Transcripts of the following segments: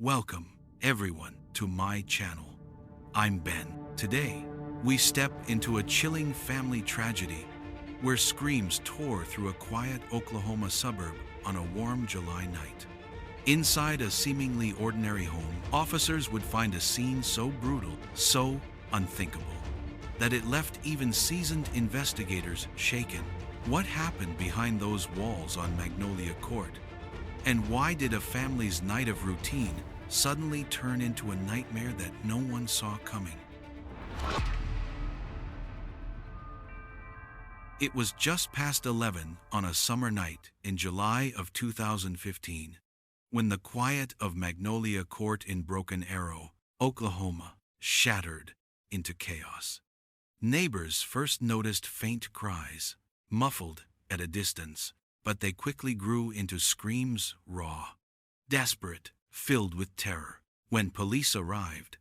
Welcome, everyone, to my channel. I'm Ben. Today, we step into a chilling family tragedy where screams tore through a quiet Oklahoma suburb on a warm July night. Inside a seemingly ordinary home, officers would find a scene so brutal, so unthinkable, that it left even seasoned investigators shaken. What happened behind those walls on Magnolia Court? And why did a family's night of routine suddenly turn into a nightmare that no one saw coming? It was just past 11 on a summer night in July of 2015, when the quiet of Magnolia Court in Broken Arrow, Oklahoma, shattered into chaos. Neighbors first noticed faint cries, muffled at a distance, but they quickly grew into screams, raw, desperate, filled with terror. When police arrived,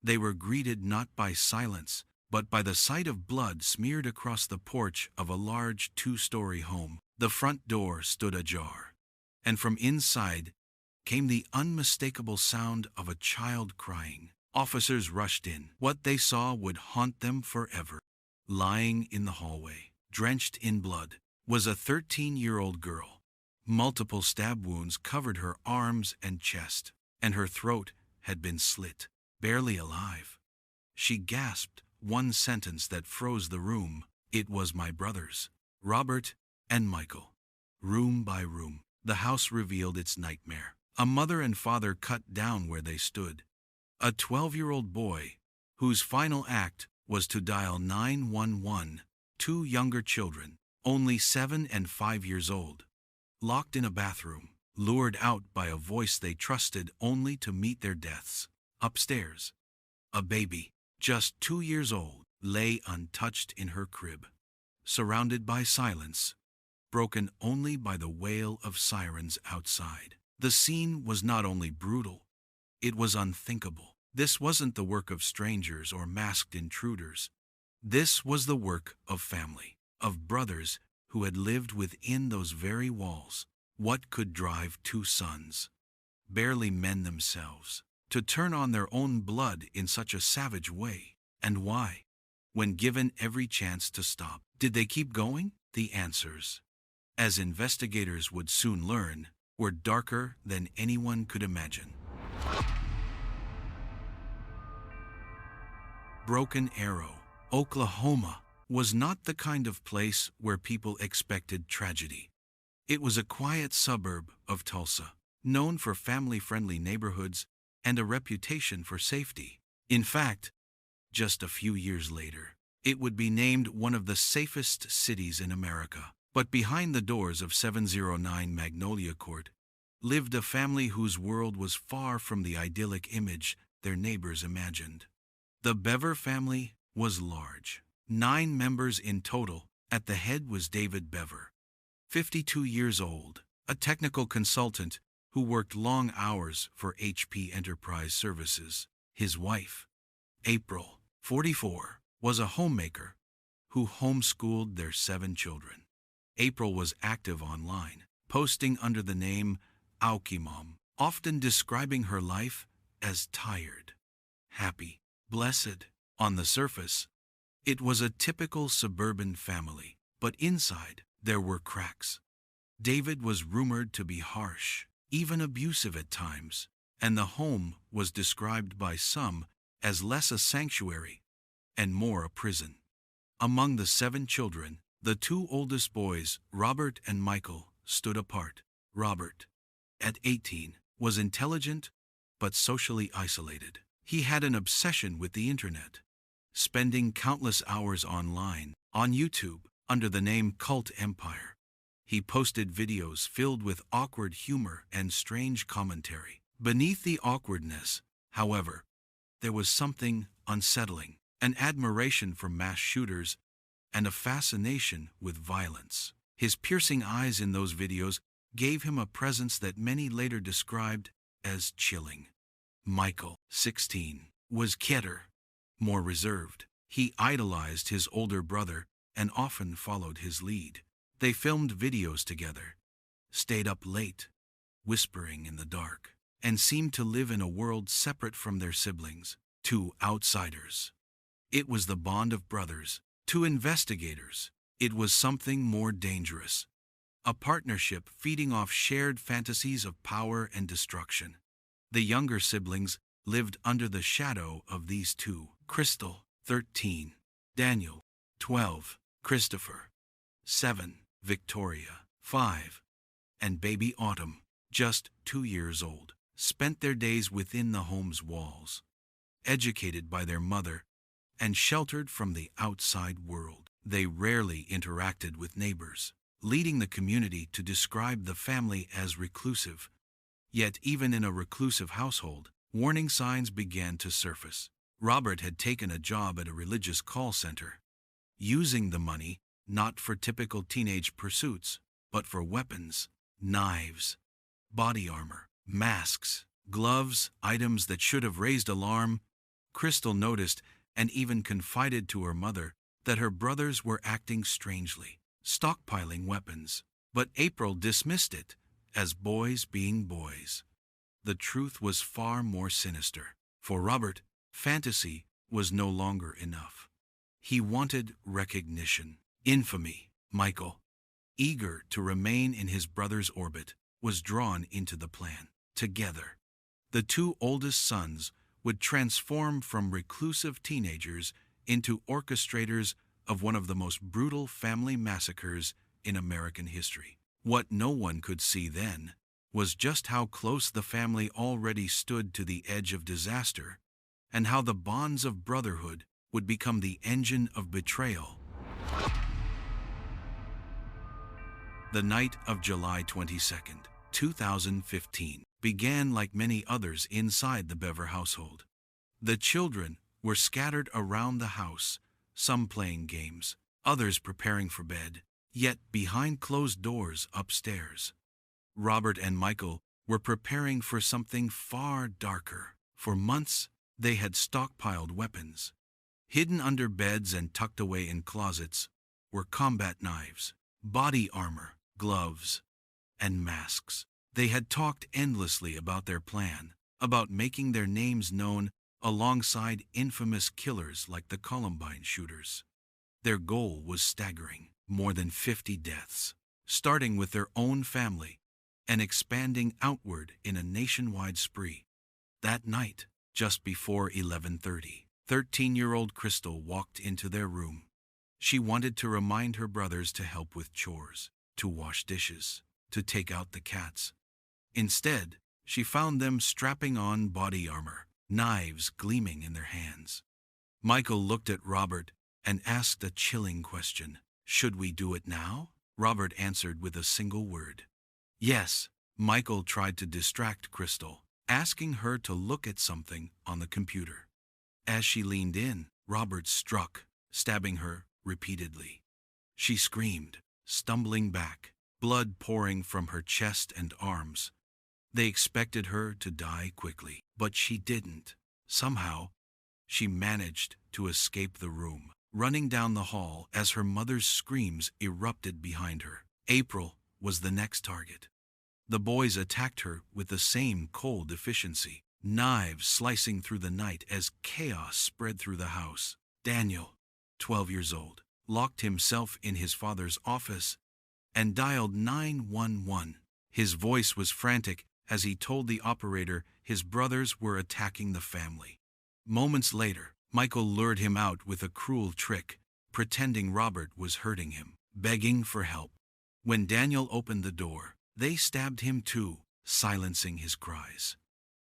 they were greeted not by silence, but by the sight of blood smeared across the porch of a large two-story home. The front door stood ajar, and from inside came the unmistakable sound of a child crying. Officers rushed in. What they saw would haunt them forever. Lying in the hallway, drenched in blood, was a 13-year-old girl. Multiple stab wounds covered her arms and chest, and her throat had been slit. Barely alive, she gasped one sentence that froze the room. It was my brothers, Robert and Michael. Room by room, the house revealed its nightmare. A mother and father cut down where they stood. A 12-year-old boy, whose final act was to dial 911. Two younger children, only 7 and 5 years old, locked in a bathroom, lured out by a voice they trusted only to meet their deaths. Upstairs, a baby, just 2 years old, lay untouched in her crib, surrounded by silence, broken only by the wail of sirens outside. The scene was not only brutal, it was unthinkable. This wasn't the work of strangers or masked intruders. This was the work of family, of brothers who had lived within those very walls. What could drive two sons, barely men themselves, to turn on their own blood in such a savage way? And why? When given every chance to stop, did they keep going? The answers, as investigators would soon learn, were darker than anyone could imagine. Broken Arrow, Oklahoma, was not the kind of place where people expected tragedy. It was a quiet suburb of Tulsa, known for family-friendly neighborhoods and a reputation for safety. In fact, just a few years later, it would be named one of the safest cities in America. But behind the doors of 709 Magnolia Court lived a family whose world was far from the idyllic image their neighbors imagined. The Bever family was large, 9 members in total. At the head was David Bever, 52 years old, a technical consultant who worked long hours for HP Enterprise Services. His wife, April, 44, was a homemaker who homeschooled their 7 children. April was active online, posting under the name Aukimom, often describing her life as tired, happy, blessed. On the surface, it was a typical suburban family, but inside, there were cracks. David was rumored to be harsh, even abusive at times, and the home was described by some as less a sanctuary and more a prison. Among the 7 children, the 2 oldest boys, Robert and Michael, stood apart. Robert, at 18, was intelligent but socially isolated. He had an obsession with the internet, spending countless hours online, on YouTube, under the name Cult Empire. He posted videos filled with awkward humor and strange commentary. Beneath the awkwardness, however, there was something unsettling, an admiration for mass shooters and a fascination with violence. His piercing eyes in those videos gave him a presence that many later described as chilling. Michael, 16, was quieter, more reserved. He idolized his older brother and often followed his lead. They filmed videos together, stayed up late, whispering in the dark, and seemed to live in a world separate from their siblings, two outsiders. It was the bond of brothers. To investigators, it was something more dangerous. A partnership feeding off shared fantasies of power and destruction. The younger siblings lived under the shadow of these two: Crystal, 13, Daniel, 12, Christopher, 7, Victoria, 5, and baby Autumn, just 2 years old, spent their days within the home's walls, educated by their mother and sheltered from the outside world. They rarely interacted with neighbors, leading the community to describe the family as reclusive. Yet even in a reclusive household, warning signs began to surface. Robert had taken a job at a religious call center, using the money not for typical teenage pursuits, but for weapons, knives, body armor, masks, gloves, items that should have raised alarm. Crystal noticed and even confided to her mother that her brothers were acting strangely, stockpiling weapons. But April dismissed it as boys being boys. The truth was far more sinister. For Robert, fantasy was no longer enough. He wanted recognition, infamy. Michael, eager to remain in his brother's orbit, was drawn into the plan. Together, the two oldest sons would transform from reclusive teenagers into orchestrators of one of the most brutal family massacres in American history. What no one could see then was just how close the family already stood to the edge of disaster, and how the bonds of brotherhood would become the engine of betrayal. The night of July 22nd, 2015, began like many others inside the Bever household. The children were scattered around the house, some playing games, others preparing for bed. Yet behind closed doors upstairs, Robert and Michael were preparing for something far darker. For months, they had stockpiled weapons. Hidden under beds and tucked away in closets were combat knives, body armor, gloves, and masks. They had talked endlessly about their plan, about making their names known alongside infamous killers like the Columbine shooters. Their goal was staggering: more than 50 deaths, starting with their own family and expanding outward in a nationwide spree. That night, just before 11:30, 13-year-old Crystal walked into their room. She wanted to remind her brothers to help with chores, to wash dishes, to take out the cats. Instead, she found them strapping on body armor, knives gleaming in their hands. Michael looked at Robert and asked a chilling question: "Should we do it now?" Robert answered with a single word: "Yes." Michael tried to distract Crystal, asking her to look at something on the computer. As she leaned in, Robert struck, stabbing her repeatedly. She screamed, stumbling back, blood pouring from her chest and arms. They expected her to die quickly, but she didn't. Somehow, she managed to escape the room, running down the hall as her mother's screams erupted behind her. April was the next target. The boys attacked her with the same cold efficiency, knives slicing through the night as chaos spread through the house. Daniel, 12 years old, locked himself in his father's office and dialed 911. His voice was frantic as he told the operator his brothers were attacking the family. Moments later, Michael lured him out with a cruel trick, pretending Robert was hurting him, begging for help. When Daniel opened the door, they stabbed him too, silencing his cries.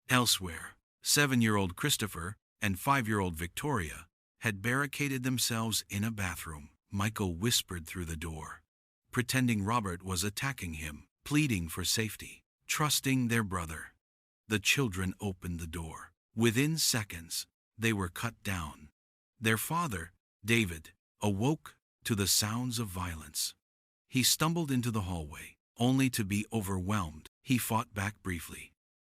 Elsewhere, 7-year-old Christopher and 5-year-old Victoria had barricaded themselves in a bathroom. Michael whispered through the door, pretending Robert was attacking him, pleading for safety, trusting their brother. The children opened the door. Within seconds, they were cut down. Their father, David, awoke to the sounds of violence. He stumbled into the hallway, only to be overwhelmed. He fought back briefly,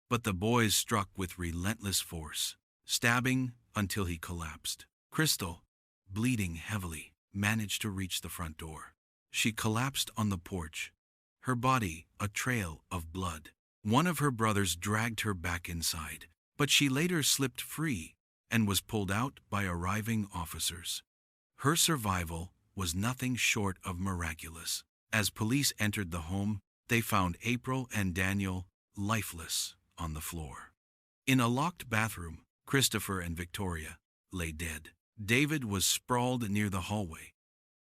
but the boys struck with relentless force, stabbing until he collapsed. Crystal, bleeding heavily, managed to reach the front door. She collapsed on the porch, her body a trail of blood. One of her brothers dragged her back inside, but she later slipped free and was pulled out by arriving officers. Her survival was nothing short of miraculous. As police entered the home, they found April and Daniel lifeless on the floor. In a locked bathroom, Christopher and Victoria lay dead. David was sprawled near the hallway.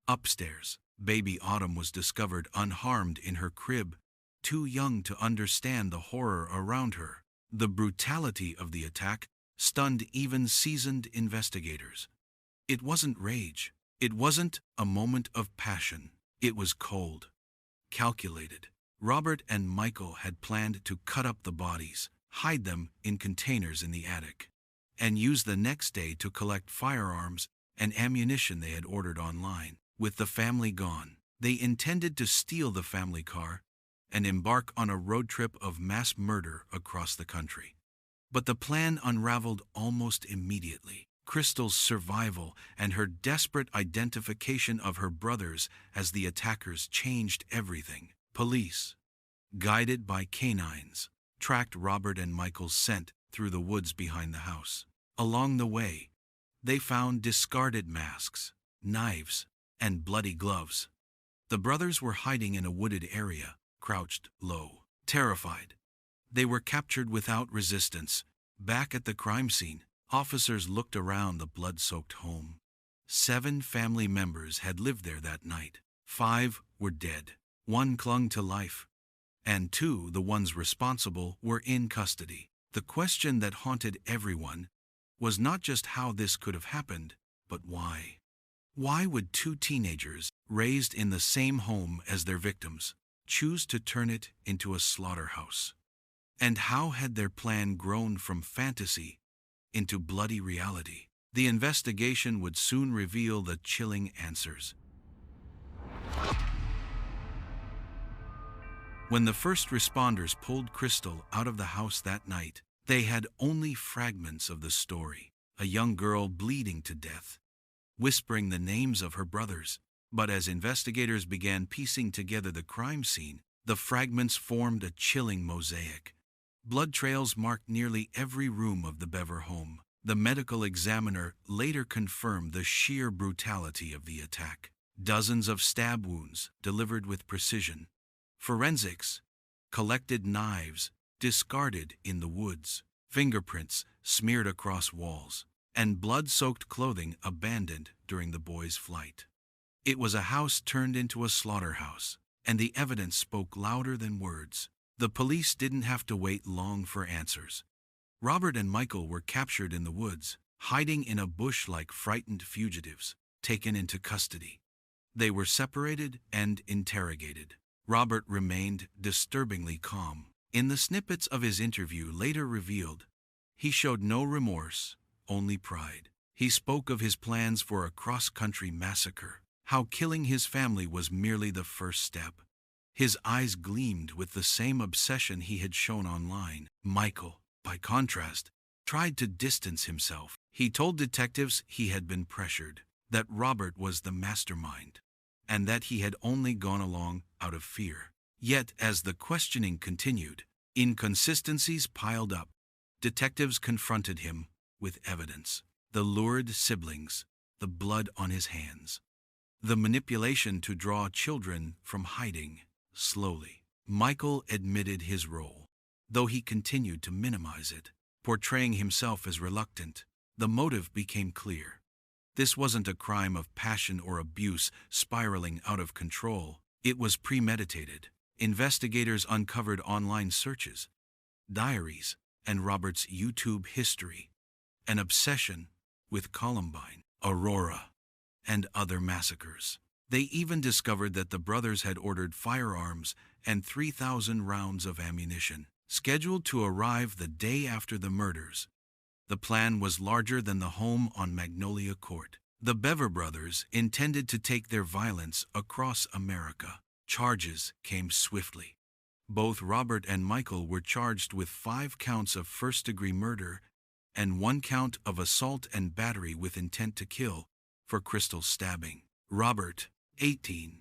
Upstairs, baby Autumn was discovered unharmed in her crib, too young to understand the horror around her. The brutality of the attack stunned even seasoned investigators. It wasn't rage. It wasn't a moment of passion. It was cold, calculated. Robert and Michael had planned to cut up the bodies, hide them in containers in the attic, and use the next day to collect firearms and ammunition they had ordered online. With the family gone, they intended to steal the family car and embark on a road trip of mass murder across the country. But the plan unraveled almost immediately. Crystal's survival and her desperate identification of her brothers as the attackers changed everything. Police, guided by canines, tracked Robert and Michael's scent through the woods behind the house. Along the way, they found discarded masks, knives, and bloody gloves. The brothers were hiding in a wooded area, crouched low, terrified. They were captured without resistance. Back at the crime scene, officers looked around the blood-soaked home. 7 family members had lived there that night. 5 were dead. 1 clung to life, and 2, the ones responsible, were in custody. The question that haunted everyone was not just how this could have happened, but why. Why would 2 teenagers, raised in the same home as their victims, choose to turn it into a slaughterhouse? And how had their plan grown from fantasy into bloody reality? The investigation would soon reveal the chilling answers. When the first responders pulled Crystal out of the house that night, they had only fragments of the story. A young girl bleeding to death, whispering the names of her brothers. But as investigators began piecing together the crime scene, the fragments formed a chilling mosaic. Blood trails marked nearly every room of the Bever home. The medical examiner later confirmed the sheer brutality of the attack. Dozens of stab wounds delivered with precision. Forensics collected knives discarded in the woods, fingerprints smeared across walls, and blood-soaked clothing abandoned during the boys' flight. It was a house turned into a slaughterhouse, and the evidence spoke louder than words. The police didn't have to wait long for answers. Robert and Michael were captured in the woods, hiding in a bush like frightened fugitives, taken into custody. They were separated and interrogated. Robert remained disturbingly calm. In the snippets of his interview later revealed, he showed no remorse, only pride. He spoke of his plans for a cross-country massacre, how killing his family was merely the first step. His eyes gleamed with the same obsession he had shown online. Michael, by contrast, tried to distance himself. He told detectives he had been pressured, that Robert was the mastermind, and that he had only gone along out of fear. Yet, as the questioning continued, inconsistencies piled up. Detectives confronted him with evidence. The lurid siblings, the blood on his hands, the manipulation to draw children from hiding. Slowly, Michael admitted his role, though he continued to minimize it, portraying himself as reluctant. The motive became clear. This wasn't a crime of passion or abuse spiraling out of control. It was premeditated. Investigators uncovered online searches, diaries, and Robert's YouTube history, an obsession with Columbine, Aurora, and other massacres. They even discovered that the brothers had ordered firearms and 3,000 rounds of ammunition, scheduled to arrive the day after the murders. The plan was larger than the home on Magnolia Court. The Bever brothers intended to take their violence across America. Charges came swiftly. Both Robert and Michael were charged with 5 counts of first-degree murder and 1 count of assault and battery with intent to kill for Crystal's stabbing. Robert, 18,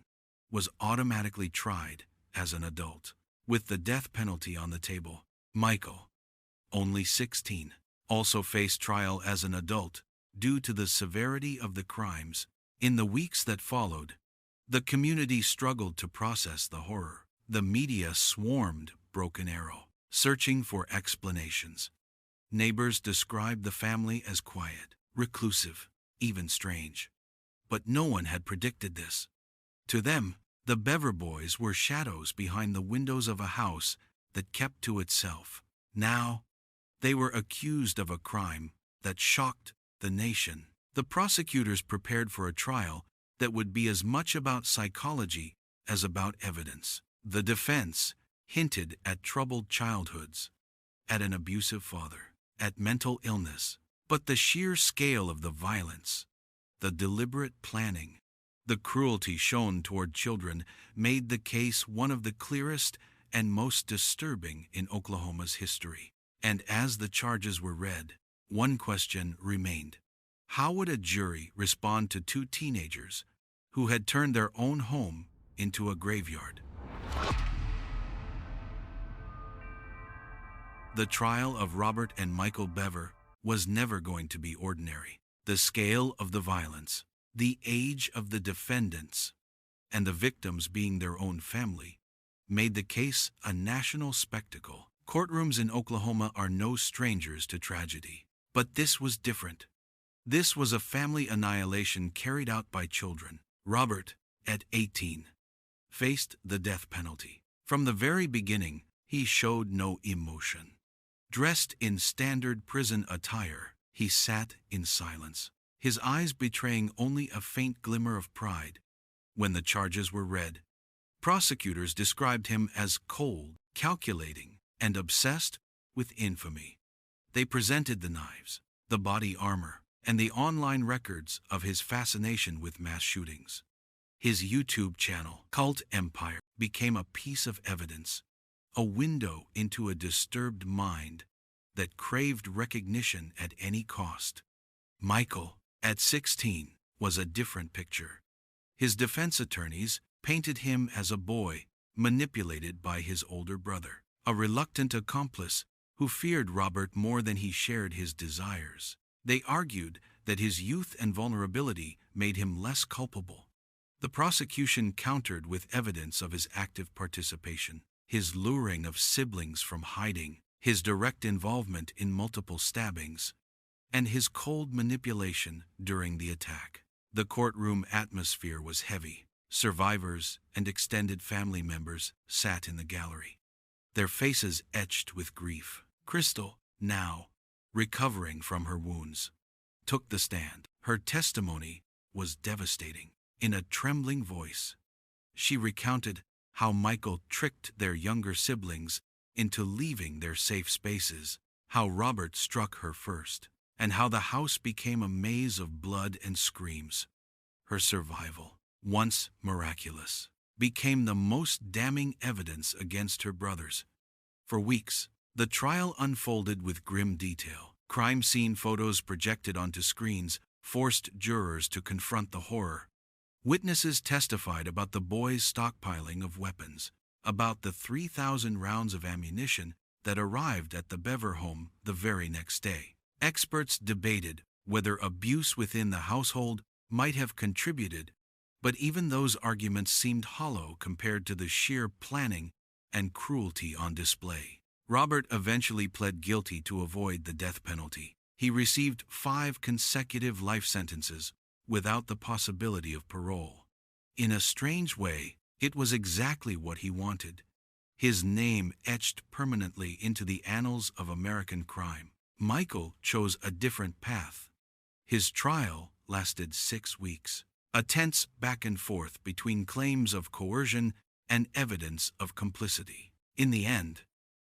was automatically tried as an adult. With the death penalty on the table, Michael, only 16, also faced trial as an adult due to the severity of the crimes. In the weeks that followed, the community struggled to process the horror. The media swarmed Broken Arrow, searching for explanations. Neighbors described the family as quiet, reclusive, even strange. But no one had predicted this. To them, the Bever boys were shadows behind the windows of a house that kept to itself. Now, they were accused of a crime that shocked the nation. The prosecutors prepared for a trial that would be as much about psychology as about evidence. The defense hinted at troubled childhoods, at an abusive father, at mental illness. But the sheer scale of the violence, the deliberate planning, the cruelty shown toward children made the case one of the clearest and most disturbing in Oklahoma's history. And as the charges were read, one question remained. How would a jury respond to two teenagers who had turned their own home into a graveyard? The trial of Robert and Michael Bever was never going to be ordinary. The scale of the violence, the age of the defendants, and the victims being their own family, made the case a national spectacle. Courtrooms in Oklahoma are no strangers to tragedy. But this was different. This was a family annihilation carried out by children. Robert, at 18, faced the death penalty. From the very beginning, he showed no emotion. Dressed in standard prison attire, he sat in silence, his eyes betraying only a faint glimmer of pride. When the charges were read, prosecutors described him as cold, calculating, and obsessed with infamy. They presented the knives, the body armor, and the online records of his fascination with mass shootings. His YouTube channel, Cult Empire, became a piece of evidence, a window into a disturbed mind that craved recognition at any cost. Michael, at 16, was a different picture. His defense attorneys painted him as a boy manipulated by his older brother, a reluctant accomplice who feared Robert more than he shared his desires. They argued that his youth and vulnerability made him less culpable. The prosecution countered with evidence of his active participation, his luring of siblings from hiding, his direct involvement in multiple stabbings, and his cold manipulation during the attack. The courtroom atmosphere was heavy. Survivors and extended family members sat in the gallery, their faces etched with grief. Crystal, now recovering from her wounds, took the stand. Her testimony was devastating. In a trembling voice, she recounted how Michael tricked their younger siblings into leaving their safe spaces, how Robert struck her first, and how the house became a maze of blood and screams. Her survival, once miraculous, became the most damning evidence against her brothers. For weeks, the trial unfolded with grim detail. Crime scene photos projected onto screens forced jurors to confront the horror. Witnesses testified about the boys' stockpiling of weapons, about the 3,000 rounds of ammunition that arrived at the Bever home the very next day. Experts debated whether abuse within the household might have contributed, but even those arguments seemed hollow compared to the sheer planning and cruelty on display. Robert eventually pled guilty to avoid the death penalty. He received 5 consecutive life sentences without the possibility of parole. In a strange way, it was exactly what he wanted. His name etched permanently into the annals of American crime. Michael chose a different path. His trial lasted 6 weeks, a tense back and forth between claims of coercion and evidence of complicity. In the end,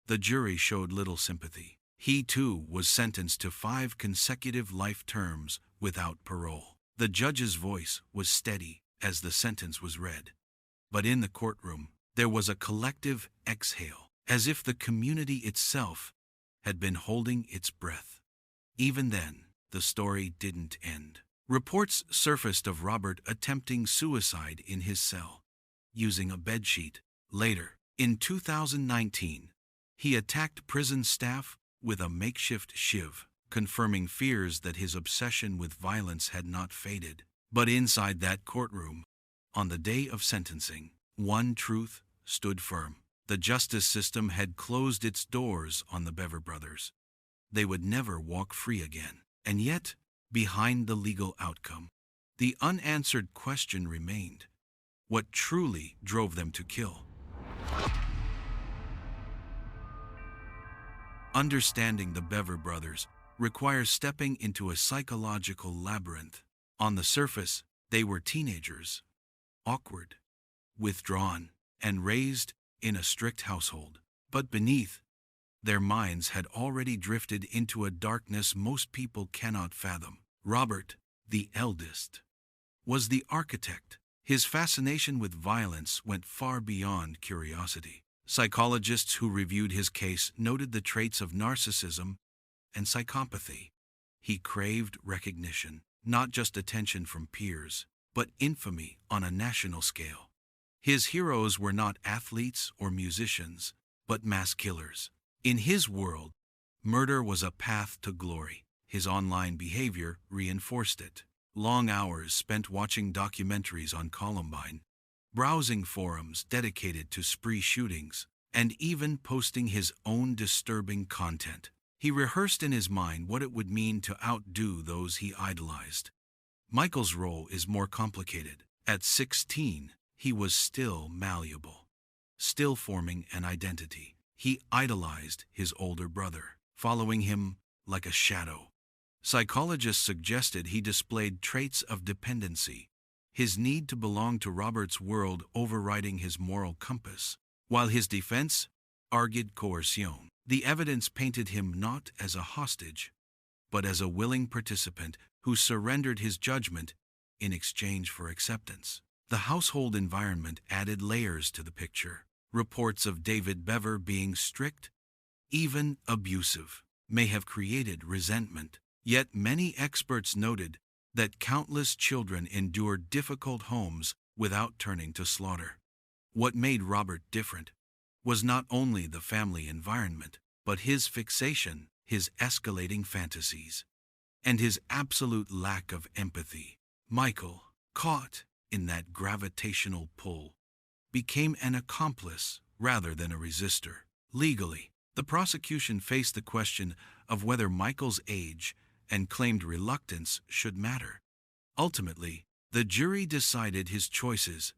the jury showed little sympathy. He too was sentenced to 5 consecutive life terms without parole. The judge's voice was steady as the sentence was read. But in the courtroom, there was a collective exhale, as if the community itself had been holding its breath. Even then, the story didn't end. Reports surfaced of Robert attempting suicide in his cell, using a bedsheet. Later, In 2019, he attacked prison staff with a makeshift shiv, confirming fears that his obsession with violence had not faded. But inside that courtroom, on the day of sentencing, one truth stood firm. The justice system had closed its doors on the Bever brothers. They would never walk free again. And yet, behind the legal outcome, the unanswered question remained: what truly drove them to kill? Understanding the Bever brothers requires stepping into a psychological labyrinth. On the surface, they were teenagers, awkward, withdrawn, and raised in a strict household. But beneath, their minds had already drifted into a darkness most people cannot fathom. Robert, the eldest, was the architect. His fascination with violence went far beyond curiosity. Psychologists who reviewed his case noted the traits of narcissism and psychopathy. He craved recognition, not just attention from peers, but infamy on a national scale. His heroes were not athletes or musicians, but mass killers. In his world, murder was a path to glory. His online behavior reinforced it. Long hours spent watching documentaries on Columbine, browsing forums dedicated to spree shootings, and even posting his own disturbing content. He rehearsed in his mind what it would mean to outdo those he idolized. Michael's role is more complicated. At 16, he was still malleable, still forming an identity. He idolized his older brother, following him like a shadow. Psychologists suggested he displayed traits of dependency, his need to belong to Robert's world overriding his moral compass, while his defense argued coercion. The evidence painted him not as a hostage, but as a willing participant who surrendered his judgment in exchange for acceptance. The household environment added layers to the picture. Reports of David Bever being strict, even abusive, may have created resentment. Yet many experts noted that countless children endured difficult homes without turning to slaughter. What made Robert different was not only the family environment, but his fixation, his escalating fantasies, and his absolute lack of empathy. Michael, caught in that gravitational pull, became an accomplice rather than a resistor. Legally, the prosecution faced the question of whether Michael's age and claimed reluctance should matter. Ultimately, the jury decided his choices,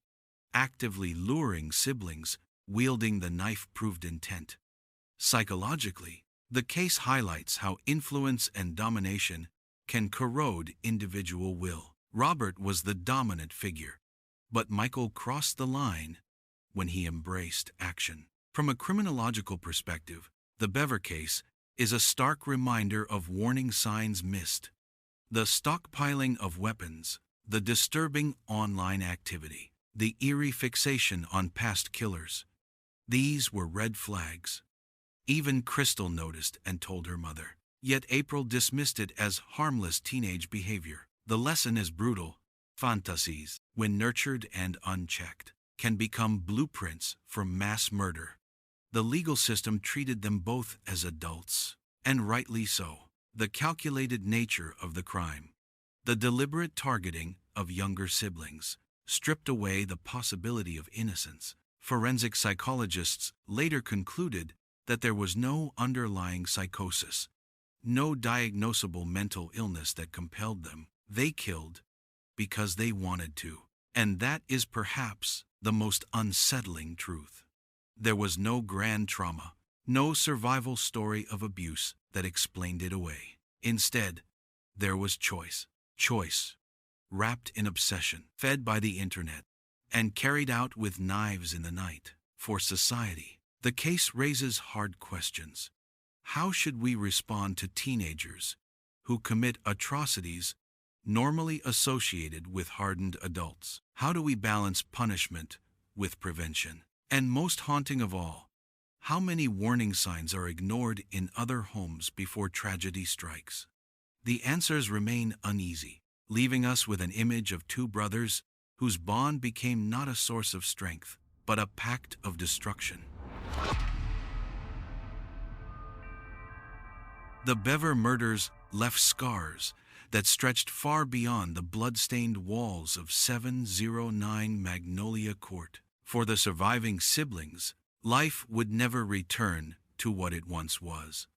actively luring siblings, wielding the knife proved intent. Psychologically, the case highlights how influence and domination can corrode individual will. Robert was the dominant figure, but Michael crossed the line when he embraced action. From a criminological perspective, the Bever case is a stark reminder of warning signs missed. The stockpiling of weapons, the disturbing online activity, the eerie fixation on past killers. These were red flags. Even Crystal noticed and told her mother. Yet April dismissed it as harmless teenage behavior. The lesson is brutal. Fantasies, when nurtured and unchecked, can become blueprints for mass murder. The legal system treated them both as adults, and rightly so. The calculated nature of the crime, the deliberate targeting of younger siblings, stripped away the possibility of innocence. Forensic psychologists later concluded that there was no underlying psychosis, no diagnosable mental illness that compelled them. They killed because they wanted to. And that is perhaps the most unsettling truth. There was no grand trauma, no survival story of abuse that explained it away. Instead, there was choice. Choice, wrapped in obsession, fed by the internet, and carried out with knives in the night. For society, the case raises hard questions. How should we respond to teenagers who commit atrocities normally associated with hardened adults? How do we balance punishment with prevention? And most haunting of all, how many warning signs are ignored in other homes before tragedy strikes? The answers remain uneasy, leaving us with an image of two brothers whose bond became not a source of strength, but a pact of destruction. The Bever murders left scars that stretched far beyond the blood-stained walls of 709 Magnolia Court. For the surviving siblings, life would never return to what it once was.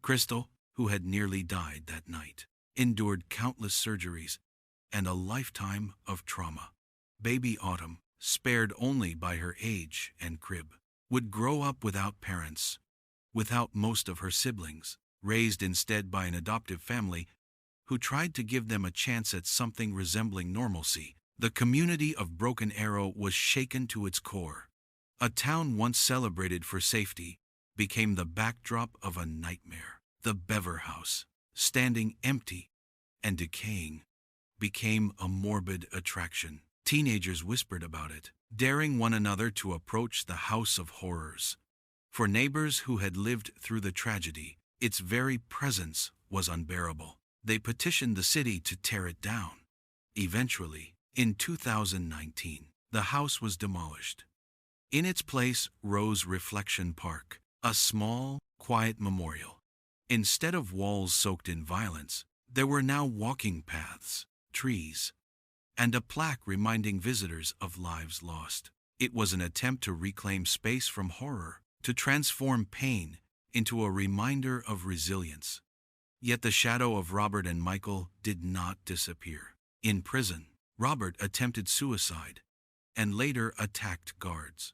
Crystal, who had nearly died that night, endured countless surgeries and a lifetime of trauma. Baby Autumn, spared only by her age and crib, would grow up without parents, without most of her siblings, raised instead by an adoptive family who tried to give them a chance at something resembling normalcy. The community of Broken Arrow was shaken to its core. A town once celebrated for safety became the backdrop of a nightmare. The Bever house, standing empty and decaying, became a morbid attraction. Teenagers whispered about it, daring one another to approach the house of horrors. For neighbors who had lived through the tragedy, its very presence was unbearable. They petitioned the city to tear it down. Eventually, in 2019, the house was demolished. In its place rose Reflection Park, a small, quiet memorial. Instead of walls soaked in violence, there were now walking paths, trees, and a plaque reminding visitors of lives lost. It was an attempt to reclaim space from horror, to transform pain into a reminder of resilience. Yet the shadow of Robert and Michael did not disappear. In prison, Robert attempted suicide and later attacked guards,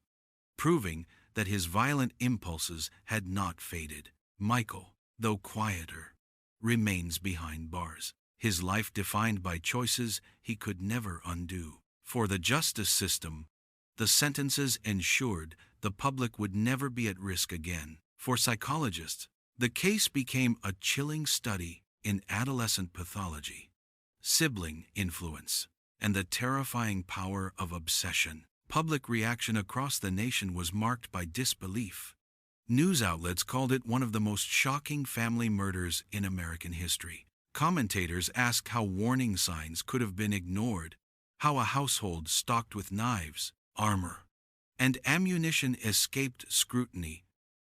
proving that his violent impulses had not faded. Michael, though quieter, remains behind bars, his life defined by choices he could never undo. For the justice system, the sentences ensured the public would never be at risk again. For psychologists, the case became a chilling study in adolescent pathology, sibling influence, and the terrifying power of obsession. Public reaction across the nation was marked by disbelief. News outlets called it one of the most shocking family murders in American history. Commentators asked how warning signs could have been ignored, how a household stocked with knives, armor, and ammunition escaped scrutiny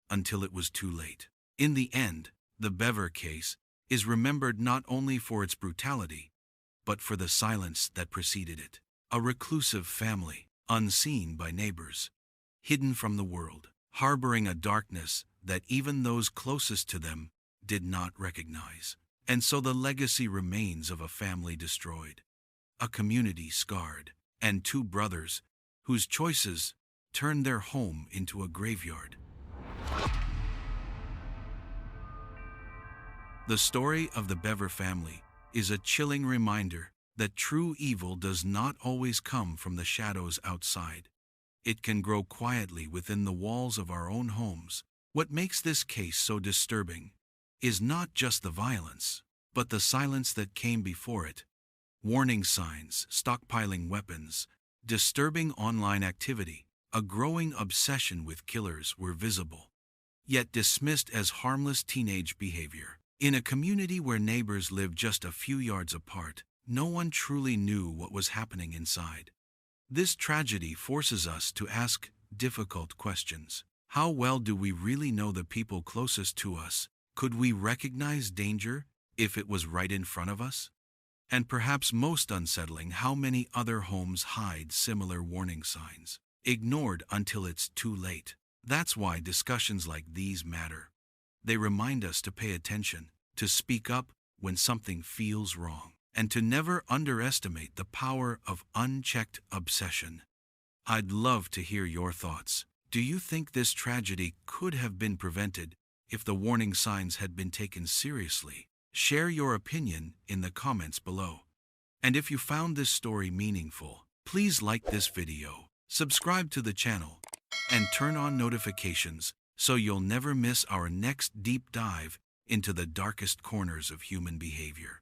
until it was too late. In the end, the Bever case is remembered not only for its brutality, but for the silence that preceded it. A reclusive family, unseen by neighbors, hidden from the world, harboring a darkness that even those closest to them did not recognize. And so the legacy remains of a family destroyed, a community scarred, and two brothers whose choices turned their home into a graveyard. The story of the Bever family is a chilling reminder that true evil does not always come from the shadows outside. It can grow quietly within the walls of our own homes. What makes this case so disturbing is not just the violence, but the silence that came before it. Warning signs, stockpiling weapons, disturbing online activity, a growing obsession with killers were visible, yet dismissed as harmless teenage behavior. In a community where neighbors lived just a few yards apart, no one truly knew what was happening inside. This tragedy forces us to ask difficult questions. How well do we really know the people closest to us? Could we recognize danger if it was right in front of us? And perhaps most unsettling, how many other homes hide similar warning signs, ignored until it's too late? That's why discussions like these matter. They remind us to pay attention, to speak up when something feels wrong, and to never underestimate the power of unchecked obsession. I'd love to hear your thoughts. Do you think this tragedy could have been prevented if the warning signs had been taken seriously? Share your opinion in the comments below. And if you found this story meaningful, please like this video, subscribe to the channel, and turn on notifications so you'll never miss our next deep dive into the darkest corners of human behavior.